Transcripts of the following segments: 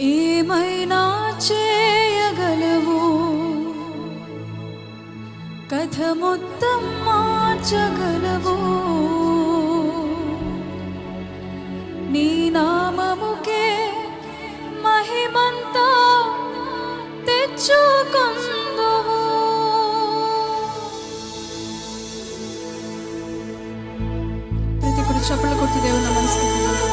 ఏమైనా చేయగలవు, కథ మొత్తం మార్చగలవు. నీ నామముకే మహిమంతా తెచ్చుకొందువు. ప్రతి ఒక్కరు చప్పట్లు కొట్టి దేవుని నమస్కరిద్దాం.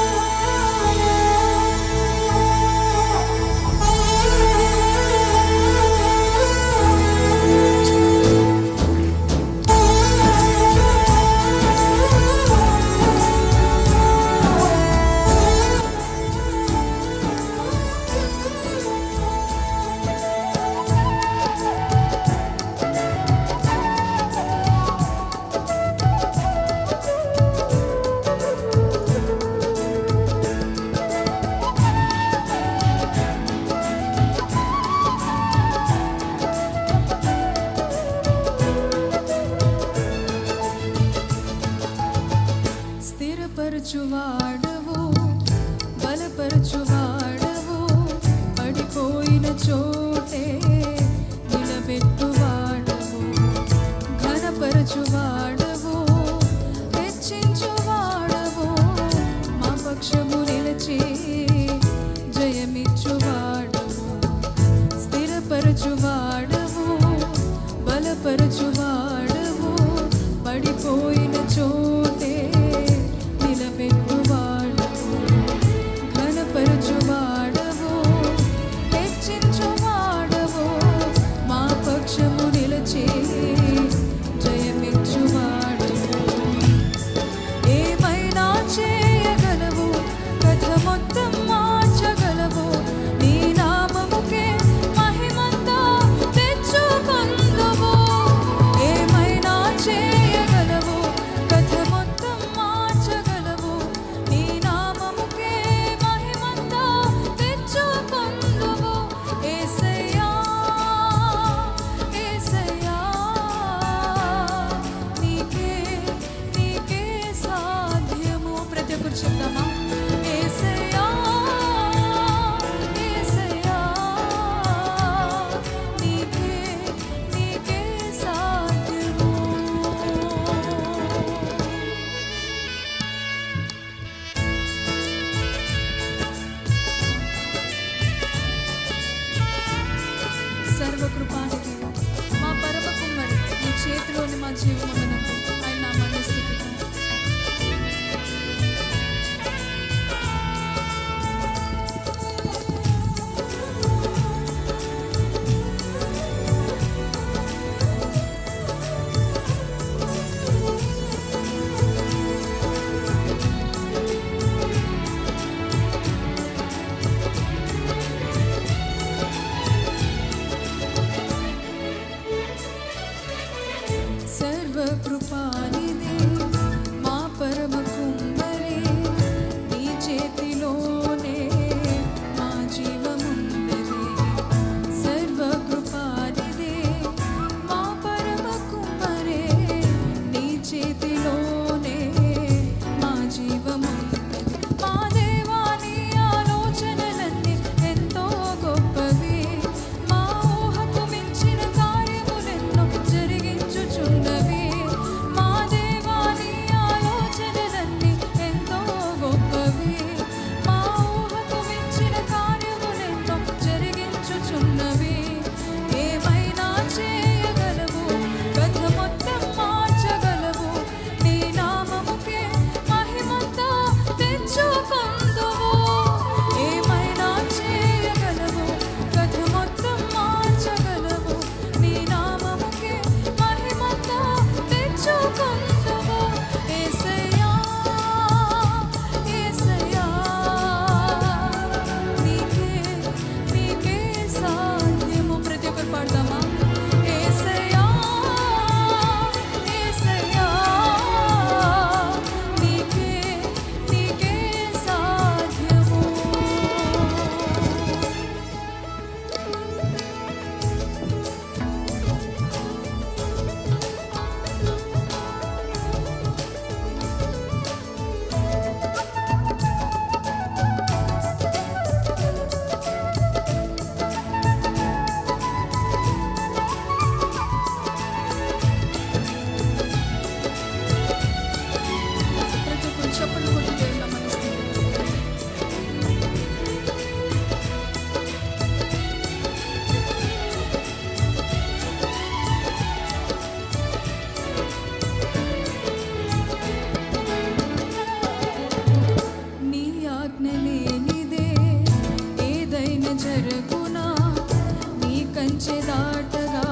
కంచె దాటగా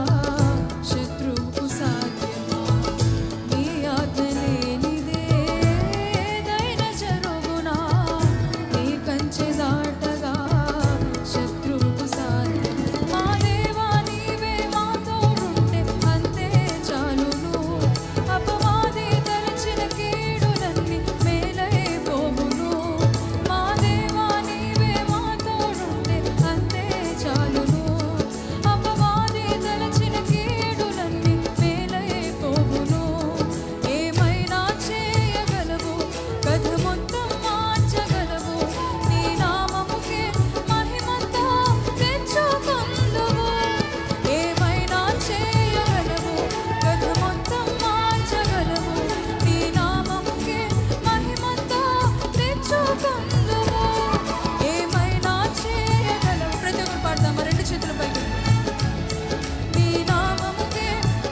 శత్రువుకు సాధ్యమా? నీ ఆజ్ఞ లేనిదే ఏదైనా జరుగునా? నీ కంచె దాటగా శత్రువుకు సాధ్యమా? మా దేవా నీవే మాతో ఉంటే అంతే చాలును. అపవాది తలచిన కీడులన్నీ మేలైపోవును. మా దేవా నీవే మాతో ఉంటే అంతే చాలును. అపవాది తలచిన కీడులన్నీ మేలైపోవును. ఏమైనా చేయగలవు, కథ మొత్తం మార్చగలవు. నీ నామముకే మహిమంతా తెచ్చుకొందువు. ఏమైనా చేయగలవు, కథ మొత్తం మార్చగలవు. నీ నామముకే మహిమంతా తెచ్చుకొందువు. ఏమైనా చేయగలవు. ప్రతి ఒక్కరు పాడదామా? రెండు చేతుల పైకి. నీ నామముకే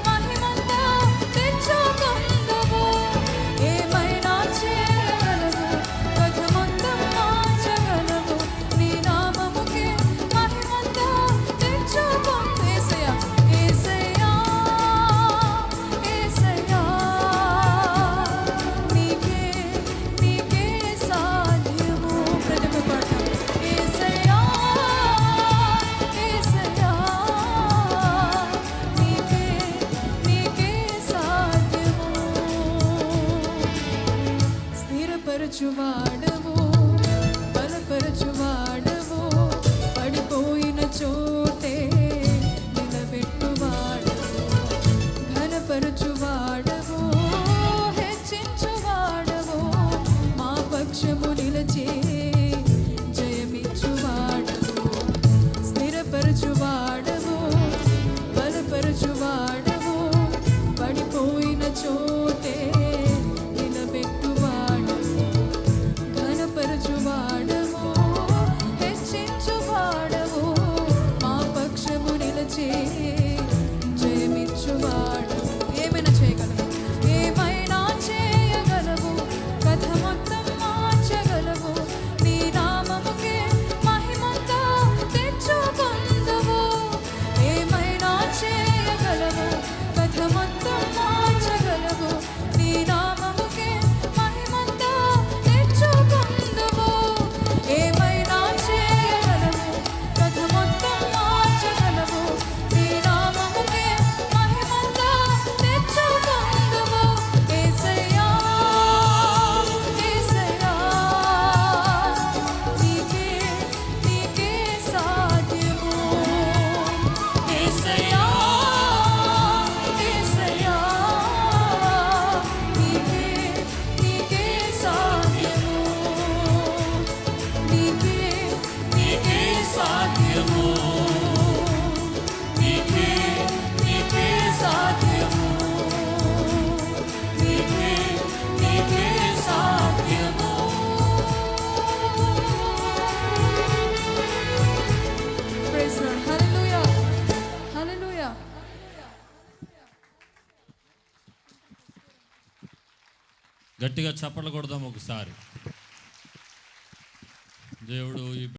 మహిమంతా తెచ్చుకొందువు. ఏమైనా చేయగలవు, కథ మొత్తం మార్చగలవు. నీ నామముకే మహిమంతా తెచ్చుకొందు. యేసయ్యా, యేసయ్యా, యేసయ్యా, నీకే నీకే సాధ్యము. ప్రతి ఒక్కరు పాడదాం. యేసయ్యా, యేసయ్యా, నీకే నీకే సాధ్యము. స్థిరపరచువాడవు, బలపరచువాడవు, పడిపోయిన చోటే నిలబెట్టువాడవు. ఘనపరచువాడవు, హెచ్చించువాడవు, మా పక్షము నిలచే జయమిచ్చువాడవు. స్థిరపరచువాడవు, బలపరచువాడవు, పడిపోయిన చోటే నిలబెట్టువాడవు. ఘనపరచువాడవు, హెచ్చించువాడవు, మా పక్షము నిలచే జయమిచ్చువాడవు. ఏమైనా చేయగలవు, ఏమైనా చేయగలవు, కథ మొత్తం మార్చగలవు. నీ నామముకే మహిమంతా తెచ్చుకొందువు. ఏమైనా చేయగలవు, కథ మొత్తం మార్చగలవు. నీ నామముకే మహిమంతా తెచ్చుకొందువు. ఏమైనా చేయగలవు, కథ మొత్తం మార్చగలవు. నీ నామముకే మహిమంతా తెచ్చుకొందువు. యేసయ్యా, యేసయ్యా, నీకే నీకే సాధ్యము. యేసయ్యా, యేసయ్యా, నీకే నీకే సాధ్యము. నీకే నీకే సాధ్యము. నీకే నీకే సాధ్యము. నీకే నీకే సాధ్యము. Praise the Lord. Hallelujah. Hallelujah. గట్టిగా చప్పట్లు కొడదాం ఒకసారి. దేవుడు ఈ